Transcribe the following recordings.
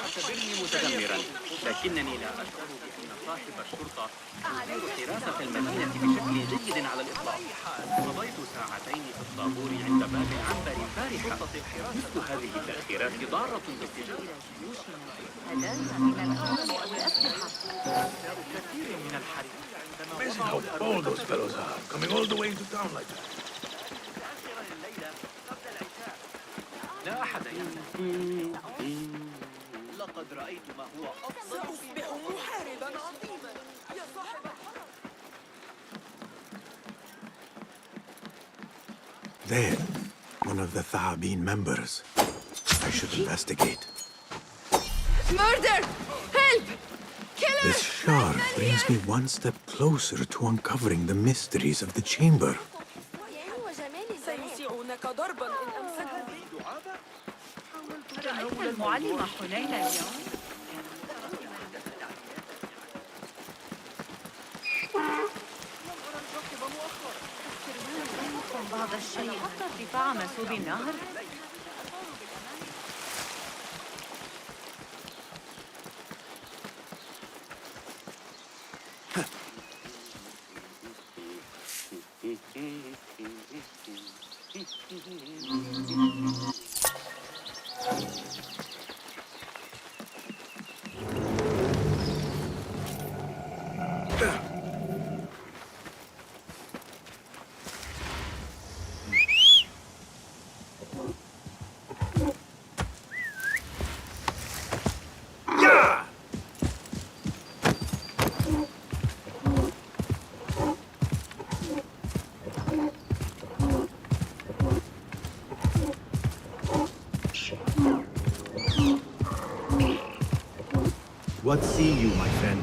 اعتبرني متذمرا، لكنني لا أشعر بأن صاحب الشرطة يدير حراسة المدينة بشكل جيد على الإطلاق. قضيت ساعتين في الطابور عند باب عنبر البارحة. مثل هذه التأخيرات ضارة باتجاه الجيوش هدايا من الأمن والأسلحة. كثير من الحريق Amazing how bold those fellows are, coming all the way into town like that. لا أحد يعلم. لقد رأيت ما هو أفضل. سأصبح محاربا عظيما يا صاحب الحرب. There, one of the Thahabin members. I should investigate. Murder! Help! Killer! This shard brings me one step closer to uncovering the mysteries of the chamber. سيسيعونك ضربا إن أمسكت. رأيت المعلم حنين اليوم؟ بعض الشيء حتى ارتفاع منسوب النهر. What see you, my friend?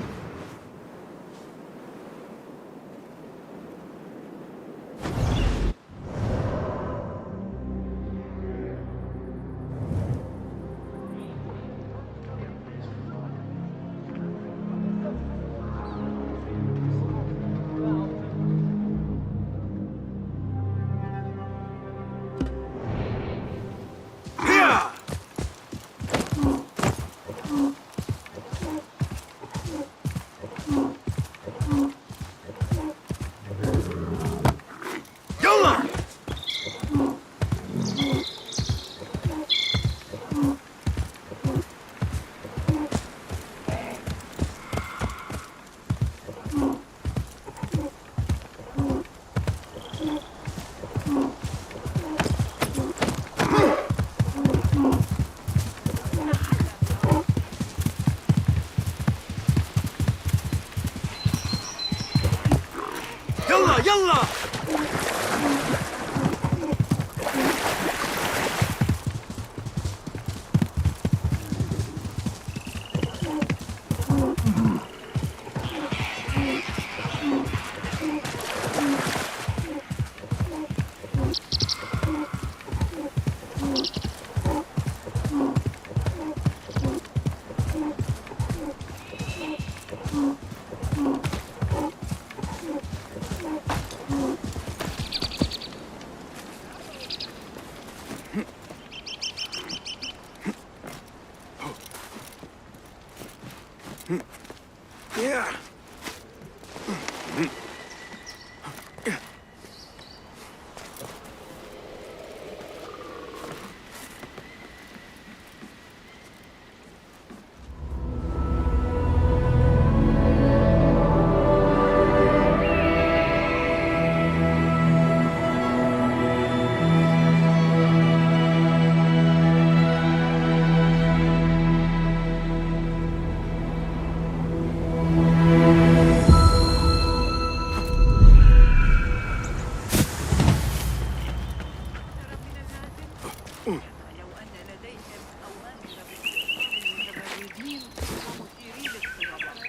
لو أن لديهم أوامر باستئصال المتمردين ومثيري الاضطرابات.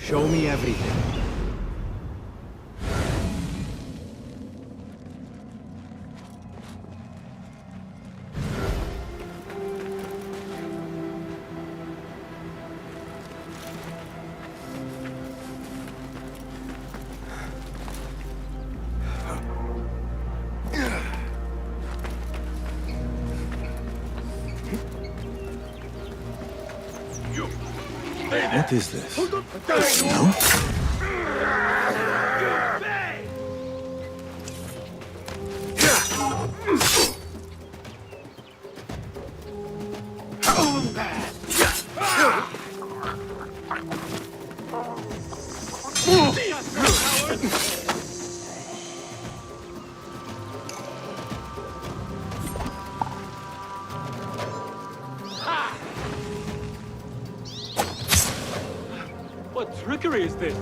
Show me everything. What is this? No? What trickery is this?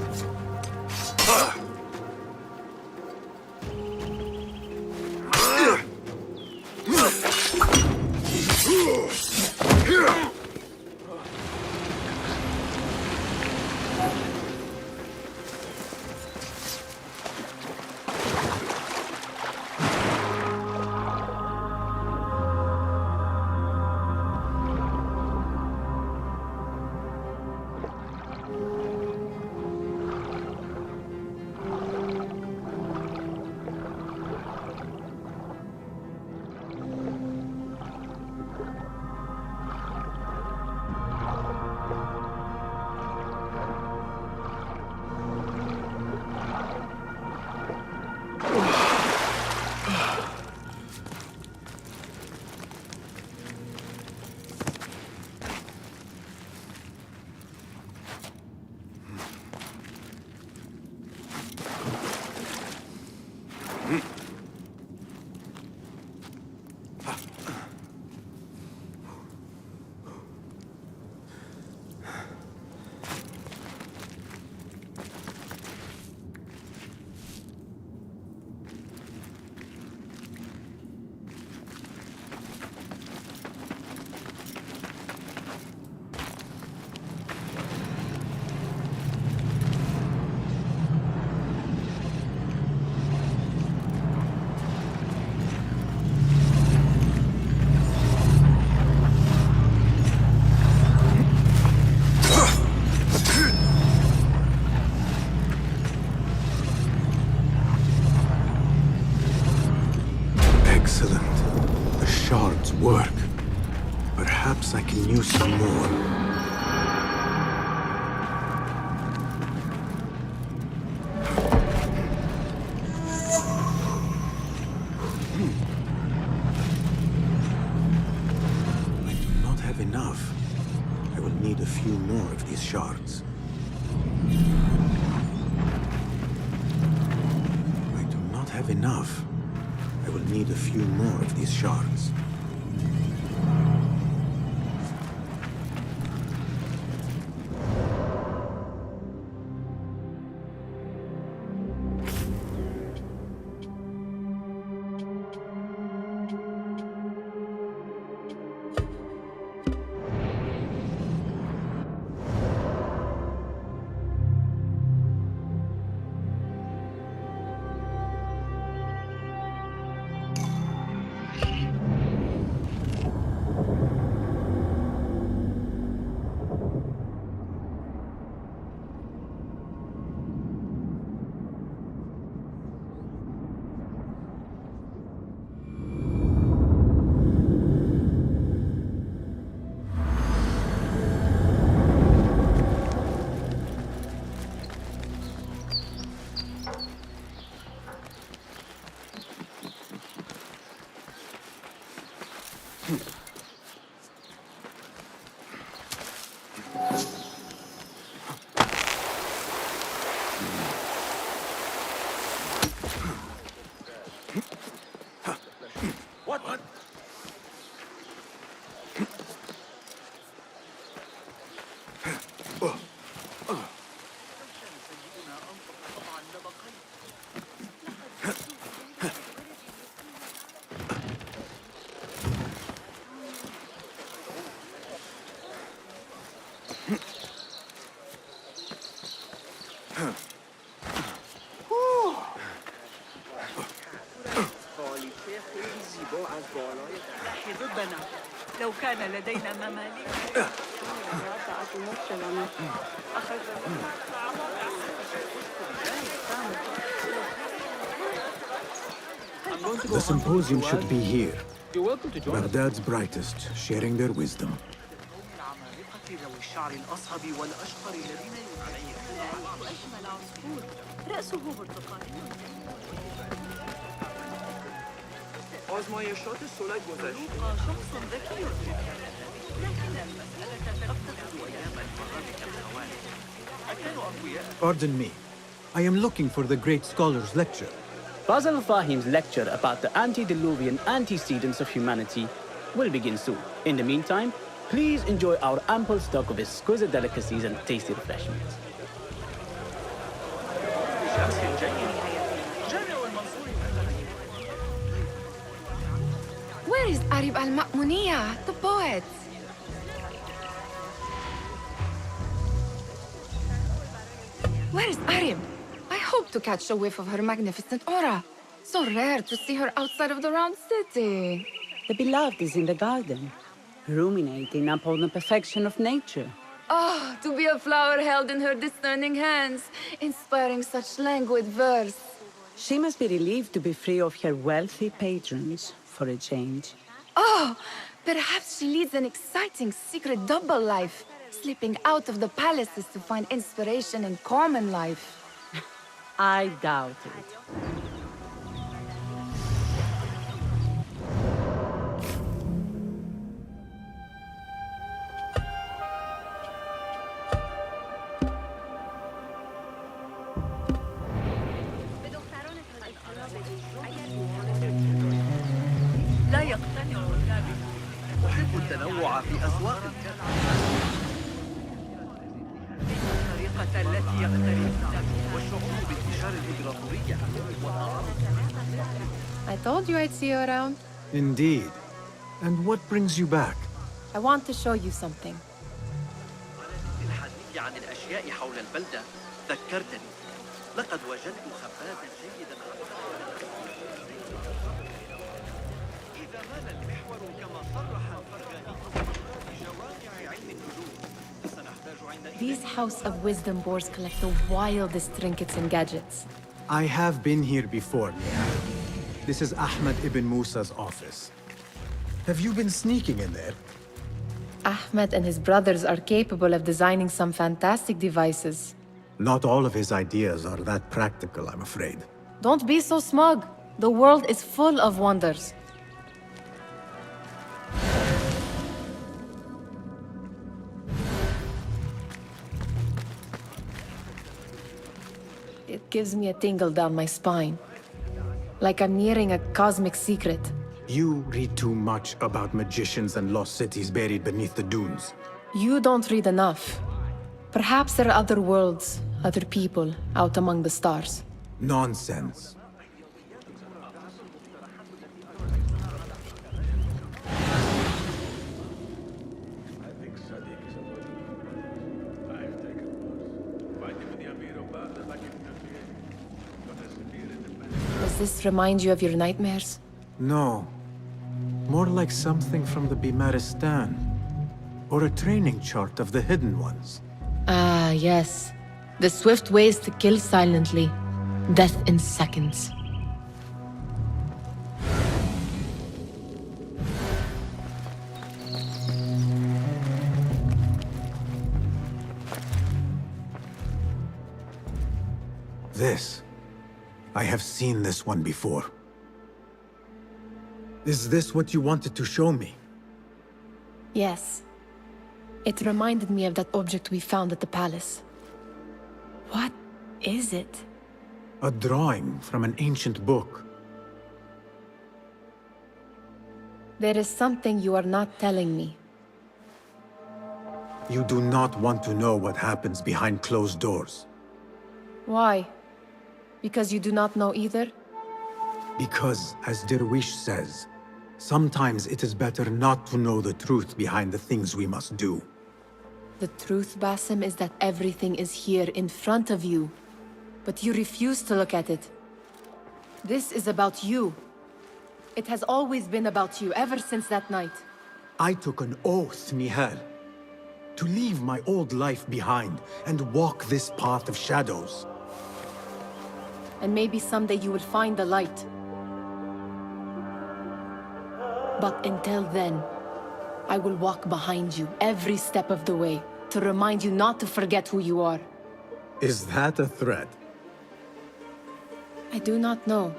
Excellent. The shards work. Perhaps I can use some more. I do not have enough. I will need a few more of these shards. I do not have enough. I will need a few more of these shards. لو كان لدينا مماليك The symposium should be here. You're welcome to join us. Baghdad's brightest, sharing their wisdom. العمالقة ذوي الشعر الأصهب والأشقر الذين يعانون أجمل عصفور رأسه برتقالي آزمایشات صلح گذشته شخص ذكي لكن المسألة أفتقد أيام الفراغ كالخوارج أكانوا أقوياء Pardon me. I am looking for the great scholar's lecture. Basil Fahim's lecture about the antediluvian antecedents of humanity will begin soon. In the meantime, please enjoy our ample stock of exquisite delicacies and tasty refreshments. Where is Arib al-Ma'muniya, the poet? Where is Arib? I hope to catch a whiff of her magnificent aura. So rare to see her outside of the round city. The beloved is in the garden, ruminating upon the perfection of nature. Oh, to be a flower held in her discerning hands, inspiring such languid verse. She must be relieved to be free of her wealthy patrons, for a change. Oh, perhaps she leads an exciting secret double life, slipping out of the palaces to find inspiration in common life. I doubt it. لا يقتنع النابغ أحب التنوع في أذواق الطريقة التي يقتربون بها والشعور بانتشار الإمبراطورية I told you I'd see you around. Indeed. And what brings you back? I want to show you something. الحديث عن الأشياء حول البلدة ذكرتني لقد وجدت خبازا جيدا إذا مال المحور كما صرح الفرغاني بجوامع علم النجوم سنحتاج عندئذ These House of Wisdom boards collect the wildest trinkets and gadgets. I have been here before, Mia. This is Ahmed ibn Musa's office. Have you been sneaking in there? Ahmed and his brothers are capable of designing some fantastic devices. Not all of his ideas are that practical, I'm afraid. Don't be so smug. The world is full of wonders. It gives me a tingle down my spine. Like I'm nearing a cosmic secret. You read too much about magicians and lost cities buried beneath the dunes. You don't read enough. Perhaps there are other worlds, other people, out among the stars. Nonsense. Does this remind you of your nightmares? No. More like something from the Bimaristan. Or a training chart of the Hidden Ones. Ah, yes. The swift ways to kill silently. Death in seconds. This. I have seen this one before. Is this what you wanted to show me? Yes. It reminded me of that object we found at the palace. What is it? A drawing from an ancient book. There is something you are not telling me. You do not want to know what happens behind closed doors. Why? Because you do not know either? Because, as Derwish says, sometimes it is better not to know the truth behind the things we must do. The truth, Basim, is that everything is here in front of you. But you refuse to look at it. This is about you. It has always been about you, ever since that night. I took an oath, Nihal, to leave my old life behind and walk this path of shadows. And maybe someday you will find the light. But until then, I will walk behind you every step of the way to remind you not to forget who you are. Is that a threat? I do not know.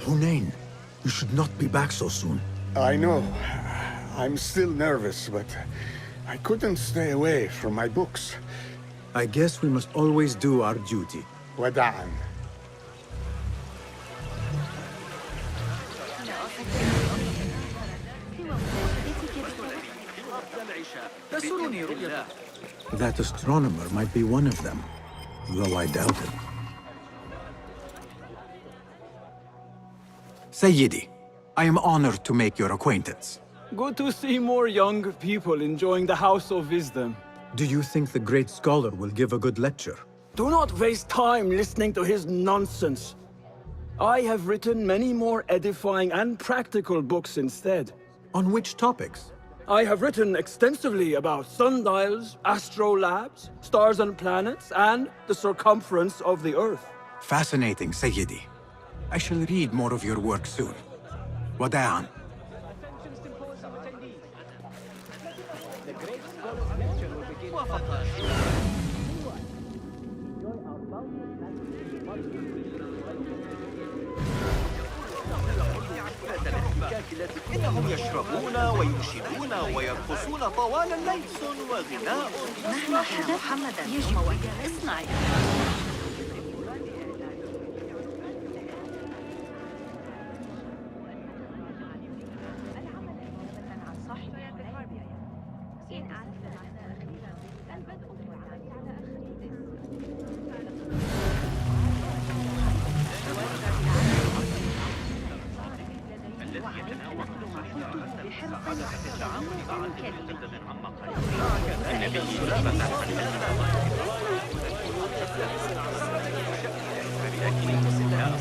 Hunain, you should not be back so soon. I know. I'm still nervous, but I couldn't stay away from my books. I guess we must always do our duty. وداعاً. That astronomer might be one of them, though I doubt it. Sayyidi, I am honored to make your acquaintance. Good to see more young people enjoying the House of Wisdom. Do you think the great scholar will give a good lecture? Do not waste time listening to his nonsense. I have written many more edifying and practical books instead. On which topics? I have written extensively about sundials, astrolabes, stars and planets, and the circumference of the Earth. Fascinating, Sayyidi. I shall read more of your work soon. Wada'an. إنهم يشربون وينشدون ويرقصون طوال الليل وغناء. مهما حدث محمدا يجب أن اصنعي.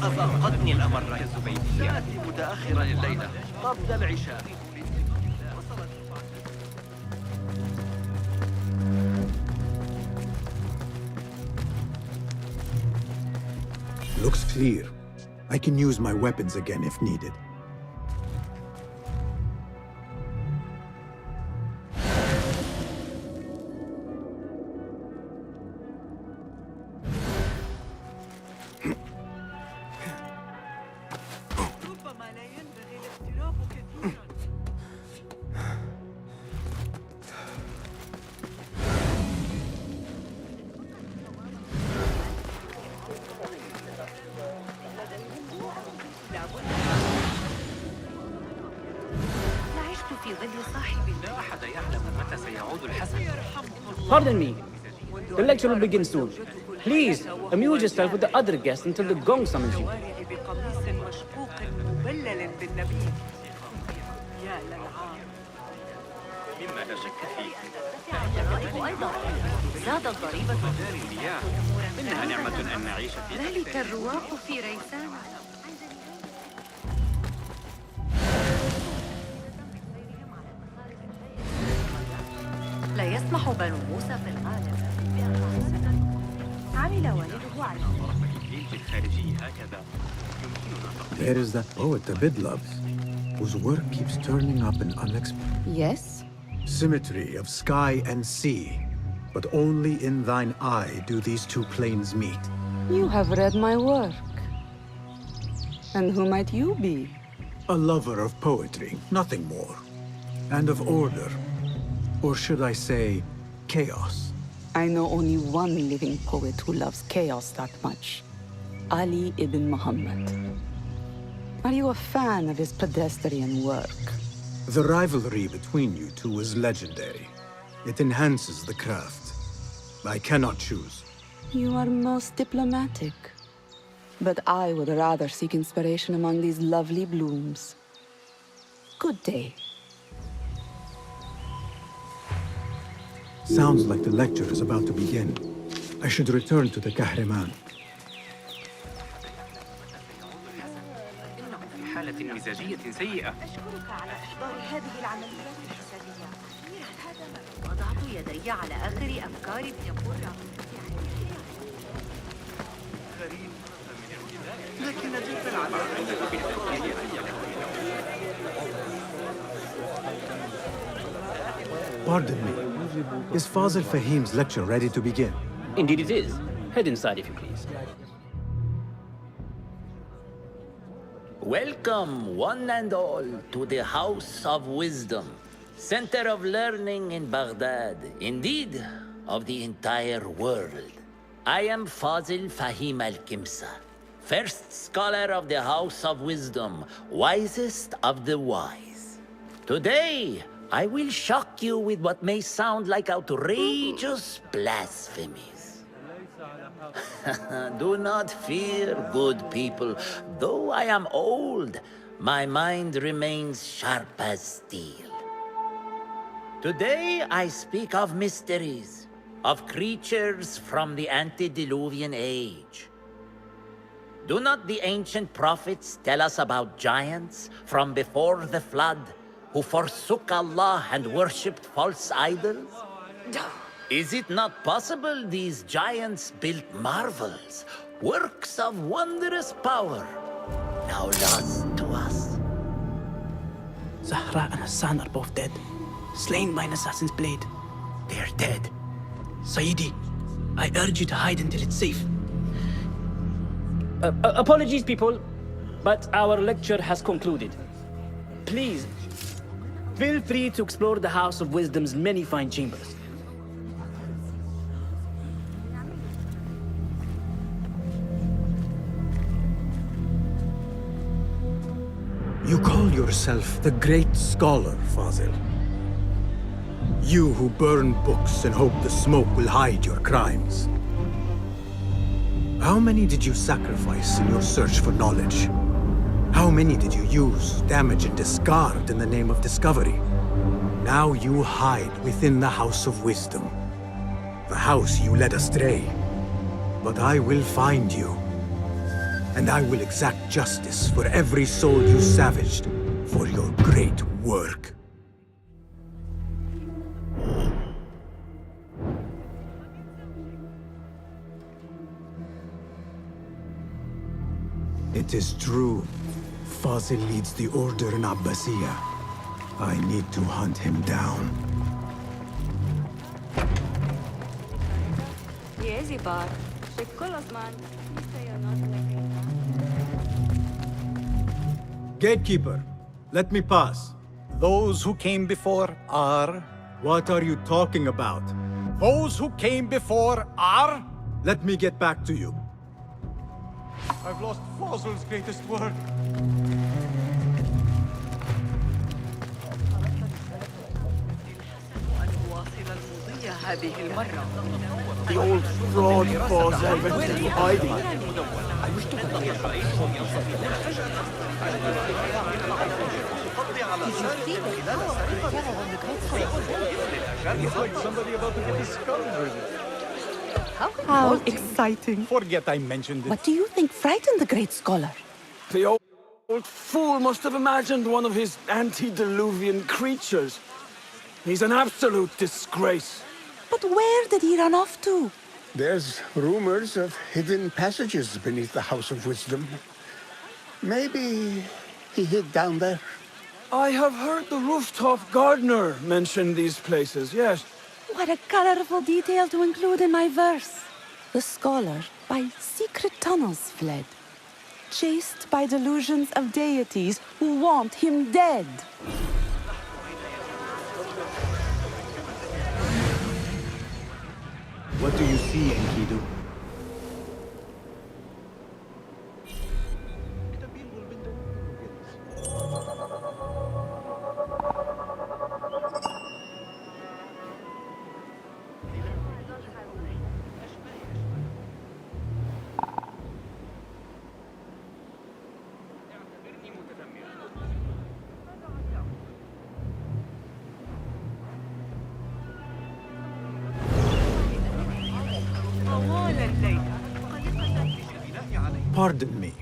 أفقدني الأمر يأتي متأخرا الليلة قبل العشاء. Looks clear. I can use my weapons again if needed. Pardon me. The lecture will begin soon. Please, amuse yourself with the other guests until the gong summons you. مما لا شك فيه أيضا زادت ضريبة المياه. إنها نعمة أن نعيش في ذلك الرواق في ريسان. لا يسمح بنو موسى في الغالب عمل والده على There is that poet David loves, whose work keeps turning up in unexpected... Yes? Symmetry of sky and sea, but only in thine eye do these two planes meet. You have read my work. And who might you be? A lover of poetry, nothing more. And of order. Or should I say, chaos. I know only one living poet who loves chaos that much. Ali ibn Muhammad. Are you a fan of his pedestrian work? The rivalry between you two is legendary. It enhances the craft. I cannot choose. You are most diplomatic. But I would rather seek inspiration among these lovely blooms. Good day. Sounds like the lecture is about to begin. I should return to the Kahraman. حالة مزاجية سيئة. أشكرك على إحضار هذه العمليات الحسابية. وضعت يدي على آخر أفكاري بقرة. لكن ديبن Pardon me. Is Fazil Fahim's lecture ready to begin? Indeed it is. Head inside if you please. Welcome, one and all, to the House of Wisdom, center of learning in Baghdad, indeed, of the entire world. I am Fazil Fahim al-Kimsa, first scholar of the House of Wisdom, wisest of the wise. Today, I will shock you with what may sound like outrageous blasphemies. Do not fear, good people. Though I am old, my mind remains sharp as steel. Today I speak of mysteries, of creatures from the antediluvian age. Do not the ancient prophets tell us about giants from before the flood who forsook Allah and worshipped false idols? Is it not possible these giants built marvels, works of wondrous power, now lost to us? Zahra and Hassan are both dead, slain by an assassin's blade. They are dead. Sayyidi, I urge you to hide until it's safe. Apologies, people, but our lecture has concluded. Please, feel free to explore the House of Wisdom's many fine chambers. You call yourself the great scholar, Fazil. You who burn books and hope the smoke will hide your crimes. How many did you sacrifice in your search for knowledge? How many did you use, damage, and discard in the name of discovery? Now you hide within the House of Wisdom. The house you led astray. But I will find you. and I will exact justice for every soul you savaged for your great work. It is true. Fazil leads the Order in Abbasiyya. I need to hunt him down. Gatekeeper, let me pass. Those who came before are... What are you talking about? Those who came before are... Let me get back to you. I've lost Fazil's greatest work. The old fraud Bazel went into hiding. I wish to It's like somebody about to get discovered. How exciting. Forget I mentioned it. What do you think frightened the great scholar? The old fool must have imagined one of his antediluvian creatures. He's an absolute disgrace. But where did he run off to? There's rumors of hidden passages beneath the House of Wisdom. Maybe he hid down there. I have heard the rooftop gardener mention these places, yes. What a colorful detail to include in my verse. The scholar by secret tunnels fled, chased by delusions of deities who want him dead. What do you see, Enkidu? Pardon me,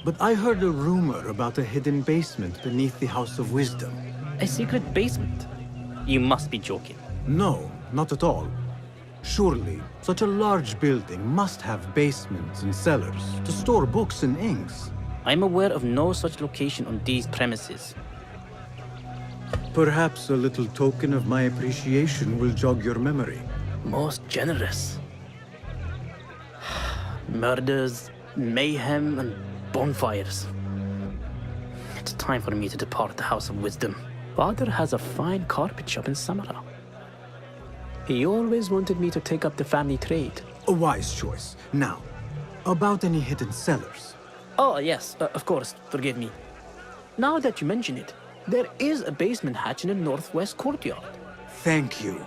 but I heard a rumor about a hidden basement beneath the House of Wisdom. A secret basement? You must be joking. No, not at all. Surely, such a large building must have basements and cellars to store books and inks. I'm aware of no such location on these premises. Perhaps a little token of my appreciation will jog your memory. Most generous. Murders, mayhem, and bonfires. It's time for me to depart the House of Wisdom. Father has a fine carpet shop in Samara. He always wanted me to take up the family trade. A wise choice. Now, about any hidden cellars? Oh, yes, of course, forgive me. Now that you mention it, there is a basement hatch in the northwest courtyard. Thank you.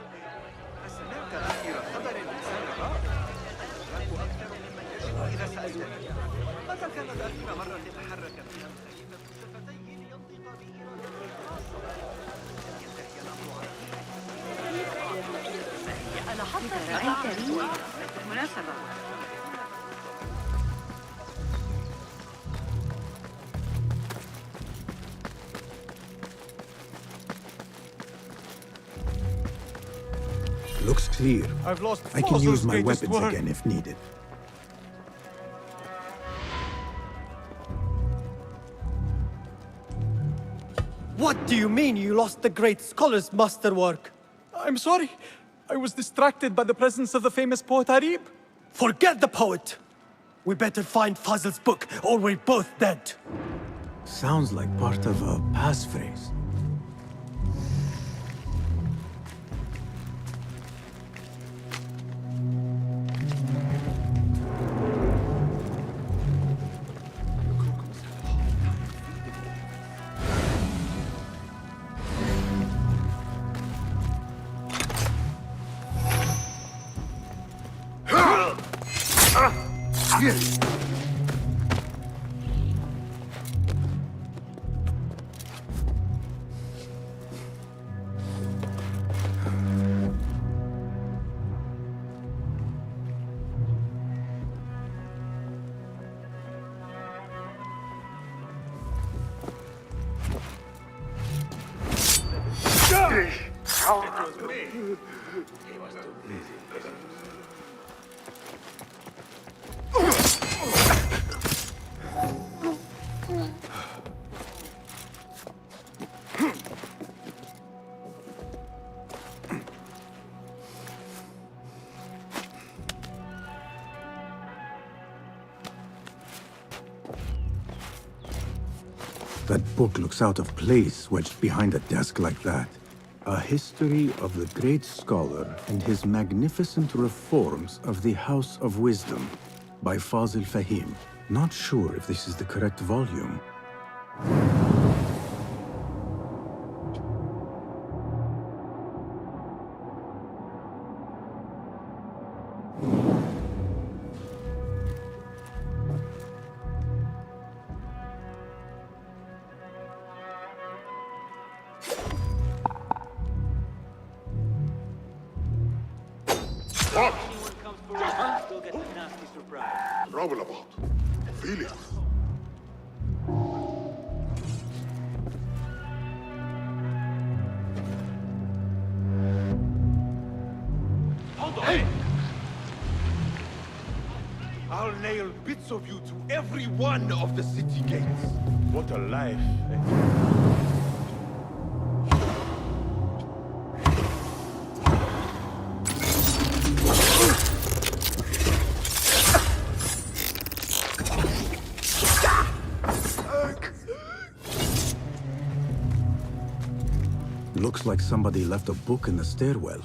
Looks clear. I've lost I can use my greatest weapons work. again if needed. What do you mean you lost the great scholar's masterwork? I'm sorry. I was distracted by the presence of the famous poet Arib. Forget the poet! We better find Fazil's book, or we're both dead. Sounds like part of a passphrase. was me. He was too busy. That book looks out of place wedged behind a desk like that. A history of the great scholar and his magnificent reforms of the House of Wisdom by Fazil Fahim. Not sure if this is the correct volume. Trouble about. Feel it. Hold on! Hey! I'll nail bits of you to every one of the city gates. What a life. Looks like somebody left a book in the stairwell.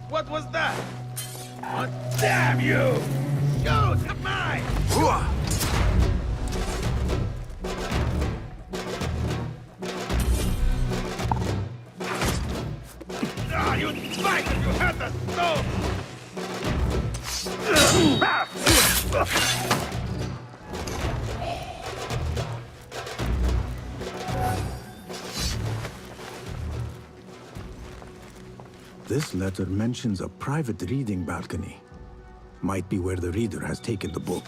What was that? Oh, damn you! Shoot, come on! Ah, you spider! You had the stone! This letter mentions a private reading balcony. Might be where the reader has taken the book.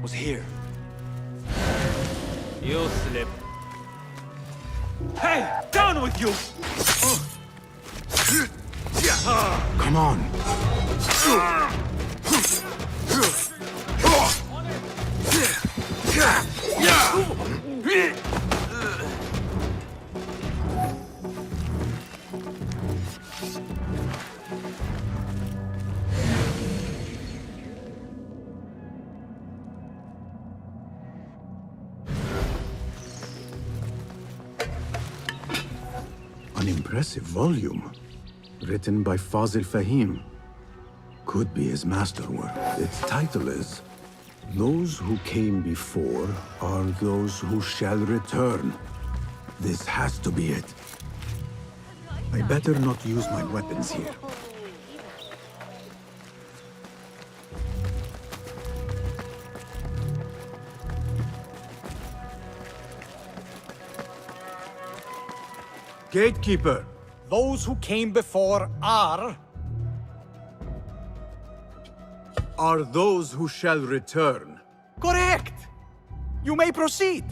was here. You slip. Hey, down with you! Come on. An impressive volume, written by Fazil Fahim. Could be his masterwork. Its title is, "Those who came before are those who shall return." This has to be it. I better not use my weapons here. Gatekeeper, those who came before are those who shall return. correct! You may proceed.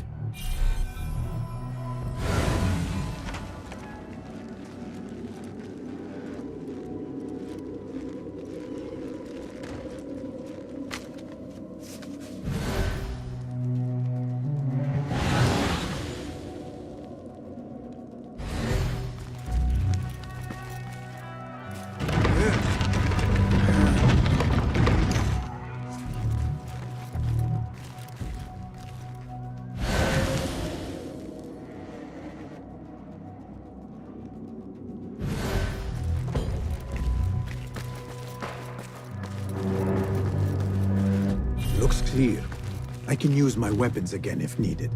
Looks clear. I can use my weapons again if needed.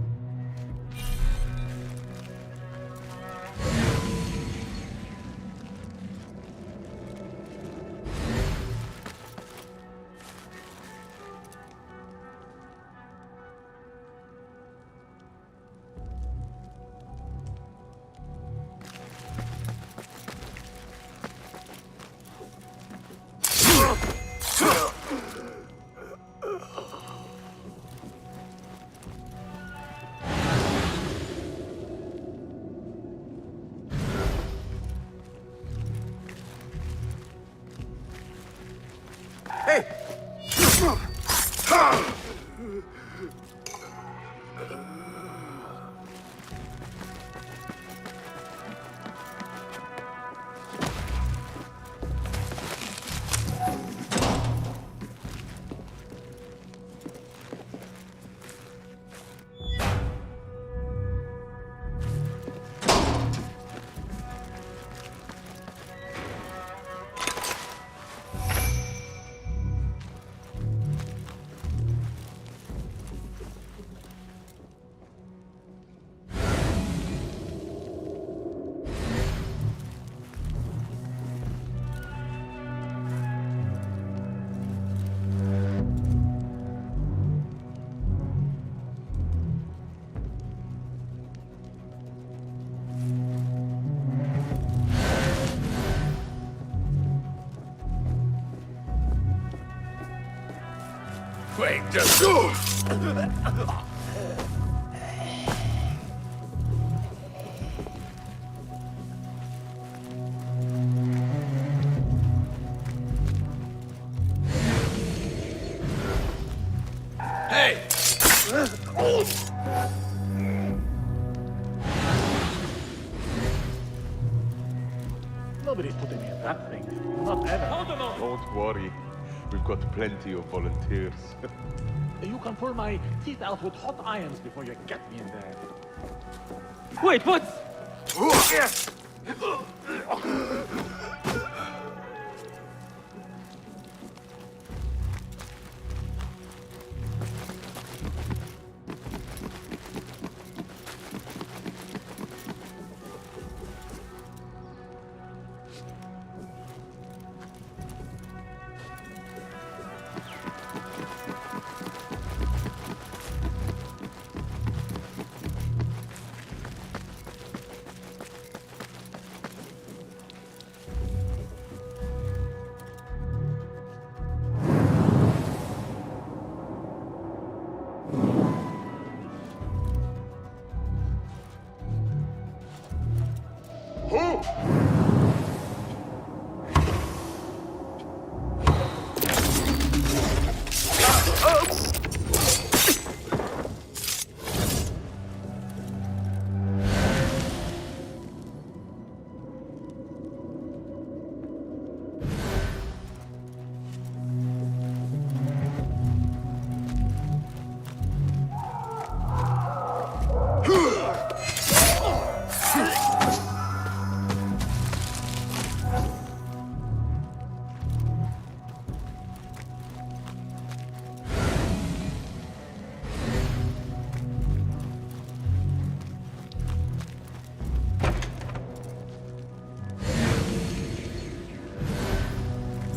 Wait, just go! Hey! Nobody's putting me in that thing. Not ever. Don't worry. We've got plenty of volunteers. You can pull my teeth out with hot irons before you get me in there. Wait, what? Yes!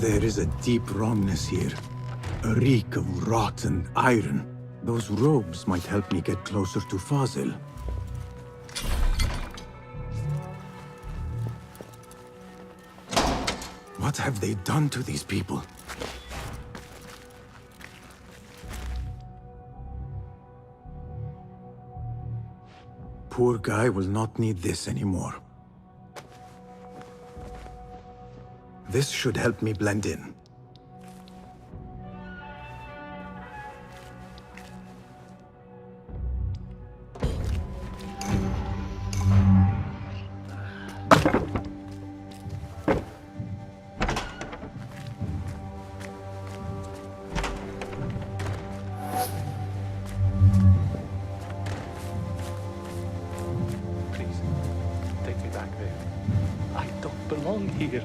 There is a deep wrongness here. A reek of rotten iron. Those robes might help me get closer to Fazil. What have they done to these people? Poor guy will not need this anymore. This should help me blend in. Please, take me back there. I don't belong here.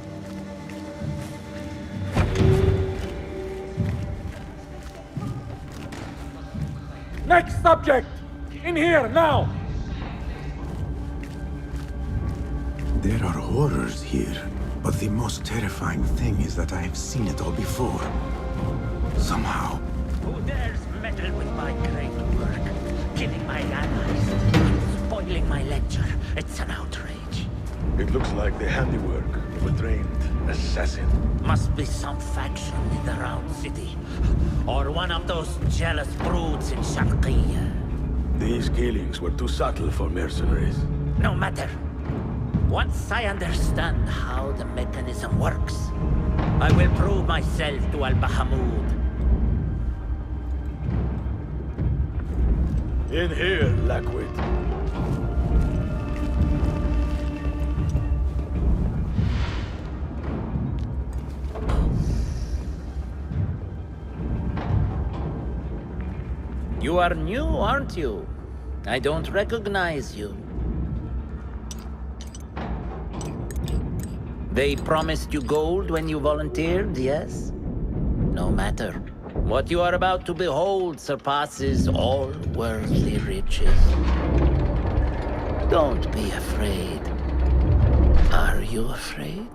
Next subject! In here, now! There are horrors here, but the most terrifying thing is that I have seen it all before. Somehow. Who dares meddle with my great work? Killing my allies, spoiling my lecture. It's an outrage. It looks like the handiwork of a trained assassin. Must be some faction in the Round City. Or one of those jealous broods in Sharqiyya. These killings were too subtle for mercenaries. No matter. Once I understand how the mechanism works, I will prove myself to Al-Bahamud. In here, Lackwit. You are new, aren't you? I don't recognize you. They promised you gold when you volunteered, yes? No matter. What you are about to behold surpasses all worldly riches. Don't be afraid. Are you afraid?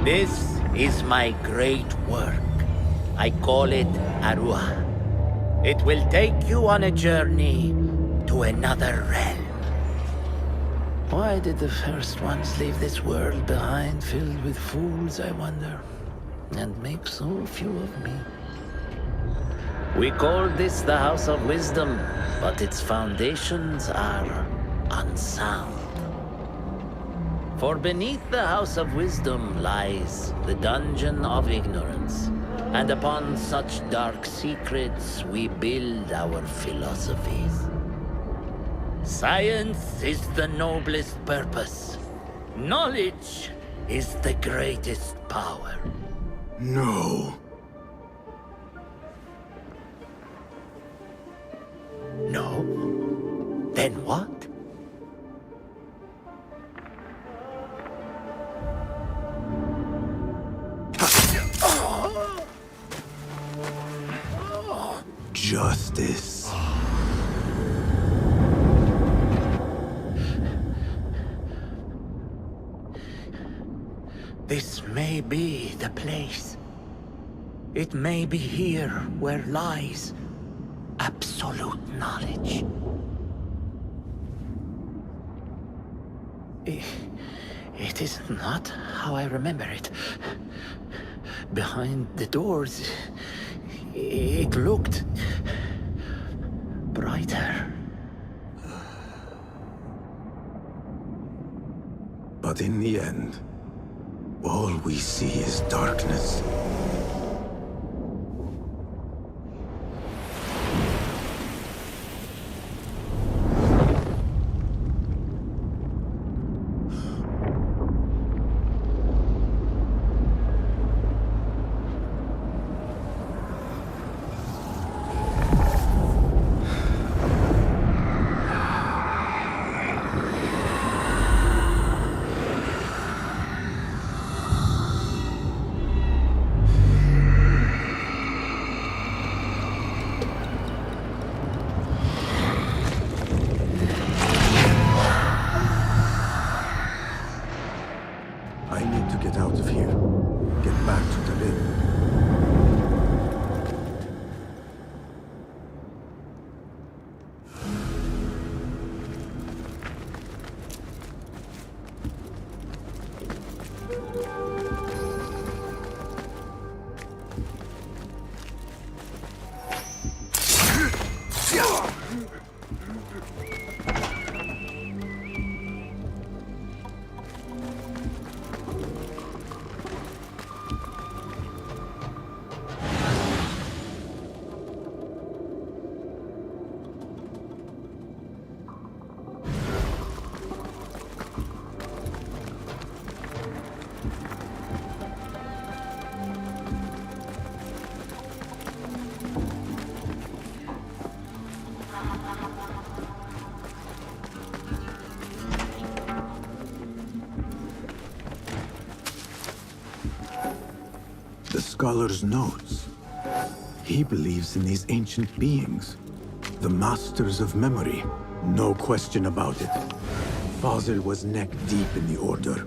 This is my great work. I call it Arwah. It will take you on a journey to another realm. Why did the first ones leave this world behind, filled with fools, I wonder, and make so few of me? We call this the House of Wisdom, but its foundations are unsound. For beneath the House of Wisdom lies the Dungeon of Ignorance, and upon such dark secrets we build our philosophies. Science is the noblest purpose. Knowledge is the greatest power. No. No? Then what? Justice. This may be the place. It may be here where lies absolute knowledge. It is not how I remember it. Behind the doors, it looked brighter. But in the end, all we see is darkness. scholar's notes. He believes in these ancient beings, the masters of memory. No question about it. Fazil was neck deep in the Order.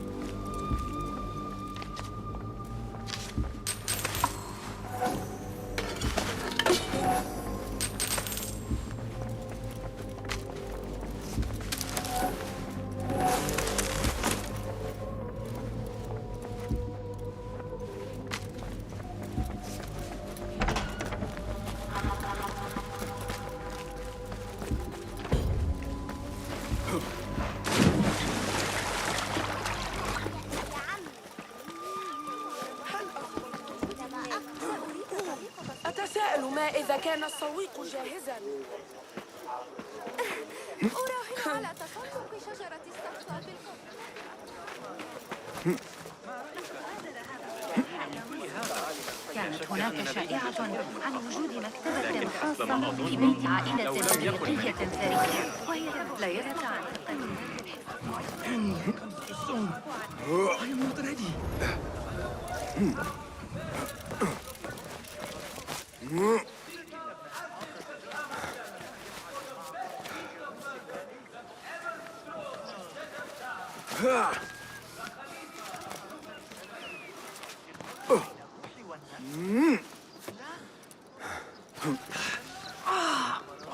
أتساءل ما إذا كان السويق جاهزا. أراهن على تسلق شجرة الصفصاف كانت هناك شائعة عن وجود مكتبة خاصة في بيت عائلة أمريكية ثرية، وهي لا يستطيع I am not ready.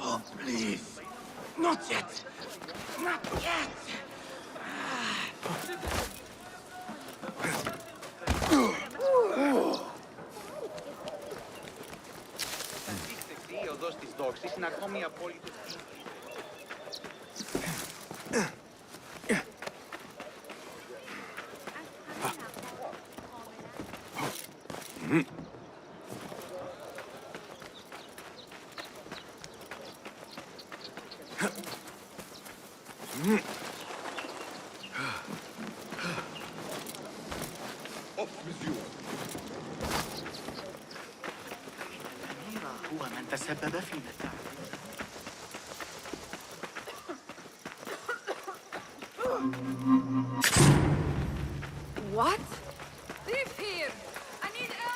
Oh, please. Not yet. Not yet. Η οδός της δόξης είναι ακόμη απόλυτος. Off with you. هو من تسبب في متاع. What? Leave here. I need aid.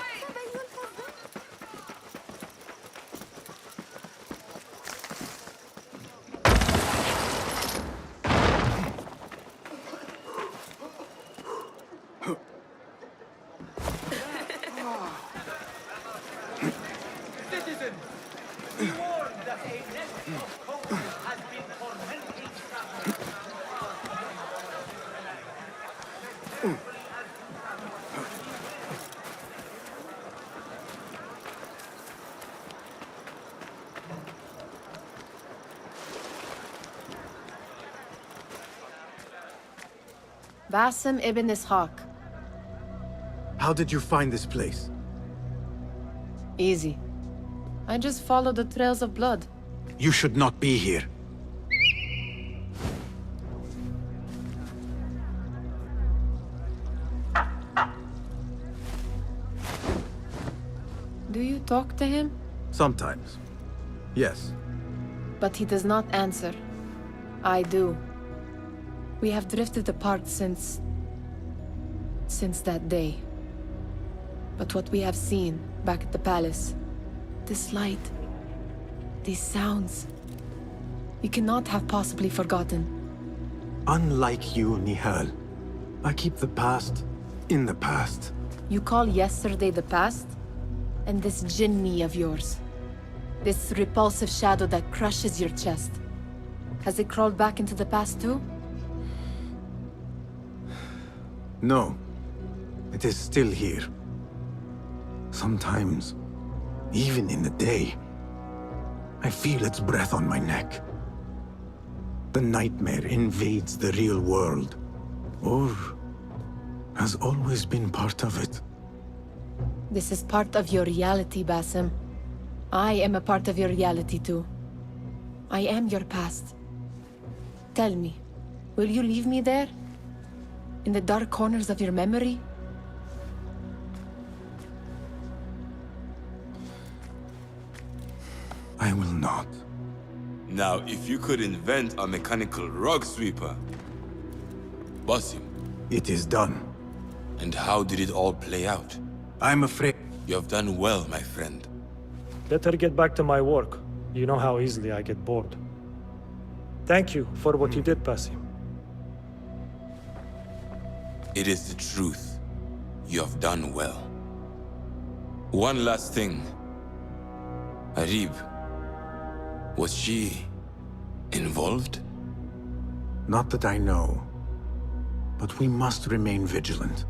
Citizen, be warned that a nest of cowards has been tormenting Basim ibn Ishaq. How did you find this place? Easy. I just followed the trails of blood. You should not be here. Do you talk to him? Sometimes. Yes. But he does not answer. I do. We have drifted apart since that day. But what we have seen back at the palace, this light, these sounds, we cannot have possibly forgotten. Unlike you, Nihal, I keep the past in the past. You call yesterday the past? And this jinni of yours, this repulsive shadow that crushes your chest, has it crawled back into the past too? No. It is still here. Sometimes, even in the day, I feel its breath on my neck. The nightmare invades the real world, or has always been part of it. This is part of your reality, Basim. I am a part of your reality too. I am your past. Tell me, will you leave me there? In the dark corners of your memory? I will not. Now, if you could invent a mechanical rug sweeper, Basim. It is done. And how did it all play out? I'm afraid You have done well, my friend. Let her get back to my work. You know how easily I get bored. Thank you for what you did, Basim. It is the truth. You have done well. One last thing. Arib, was she involved? Not that I know. But we must remain vigilant.